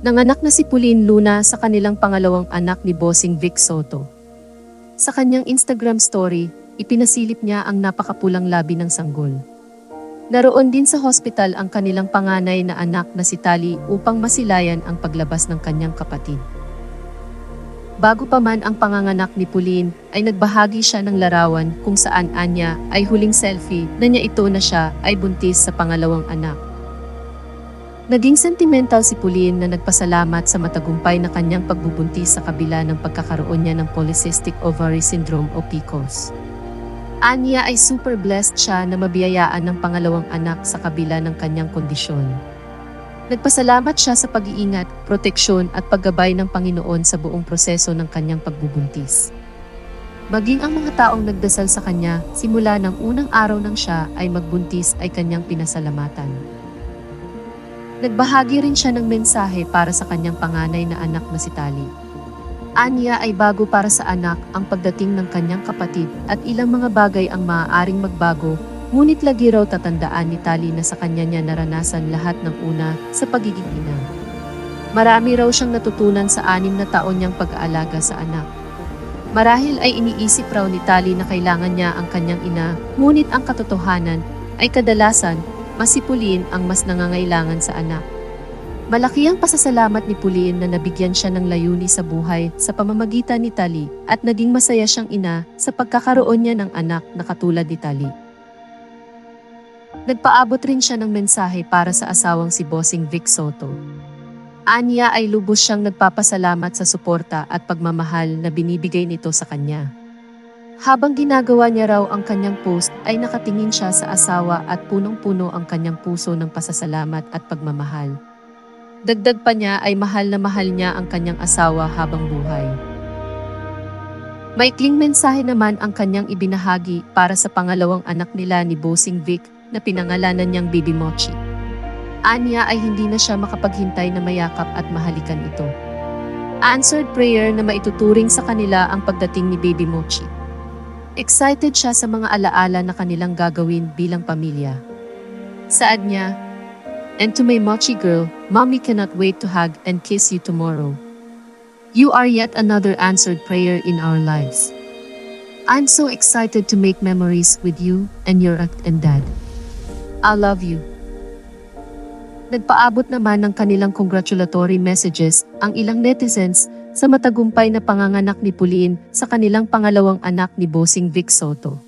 Nanganak na si Pauline Luna sa kanilang pangalawang anak ni Bossing Vic Soto. Sa kanyang Instagram story, ipinasilip niya ang napakapulang labi ng sanggol. Naroon din sa hospital ang kanilang panganay na anak na si Tali upang masilayan ang paglabas ng kanyang kapatid. Bago pa man ang panganganak ni Pauline, ay nagbahagi siya ng larawan kung saan anya ay huling selfie na niya ito na siya ay buntis sa pangalawang anak. Naging sentimental si Pauline na nagpasalamat sa matagumpay na kanyang pagbubuntis sa kabila ng pagkakaroon niya ng polycystic ovary syndrome o PCOS. Anya ay super blessed siya na mabiyayaan ng pangalawang anak sa kabila ng kanyang kondisyon. Nagpasalamat siya sa pag-iingat, proteksyon at paggabay ng Panginoon sa buong proseso ng kanyang pagbubuntis. Maging ang mga taong nagdasal sa kanya simula ng unang araw nang siya ay magbuntis ay kanyang pinasalamatan. Nagbahagi rin siya ng mensahe para sa kanyang panganay na anak na si Tali. Anya ay bago para sa anak ang pagdating ng kanyang kapatid at ilang mga bagay ang maaaring magbago, ngunit lagi raw tatandaan ni Tali na sa kanya niya naranasan lahat ng una sa pagiging ina. Marami raw siyang natutunan sa 6 na taon niyang pag-aalaga sa anak. Marahil ay iniisip raw ni Tali na kailangan niya ang kanyang ina, ngunit ang katotohanan ay kadalasan mas si Pauline ang mas nangangailangan sa anak. Malaki ang pasasalamat ni Pauline na nabigyan siya ng layuni sa buhay sa pamamagitan ni Tali at naging masaya siyang ina sa pagkakaroon niya ng anak na katulad ni Tali. Nagpaabot rin siya ng mensahe para sa asawang si Bossing Vic Soto. Anya ay lubos siyang nagpapasalamat sa suporta at pagmamahal na binibigay nito sa kanya. Habang ginagawa niya raw ang kanyang post ay nakatingin siya sa asawa at punong-puno ang kanyang puso ng pasasalamat at pagmamahal. Dagdag pa niya ay mahal na mahal niya ang kanyang asawa habang buhay. Maikling mensahe naman ang kanyang ibinahagi para sa pangalawang anak nila ni Bossing Vic na pinangalanan niyang Baby Mochi. Anya ay hindi na siya makapaghintay na mayakap at mahalikan ito. Answered prayer na maituturing sa kanila ang pagdating ni Baby Mochi. Excited siya sa mga alaala na kanilang gagawin bilang pamilya. Saad niya, "And to my Mochi girl, Mommy cannot wait to hug and kiss you tomorrow. You are yet another answered prayer in our lives. I'm so excited to make memories with you and your aunt and dad. I love you." Nagpaabot naman ng kanilang congratulatory messages ang ilang netizens sa matagumpay na panganganak ni Pauline sa kanilang pangalawang anak ni Bossing Vic Soto.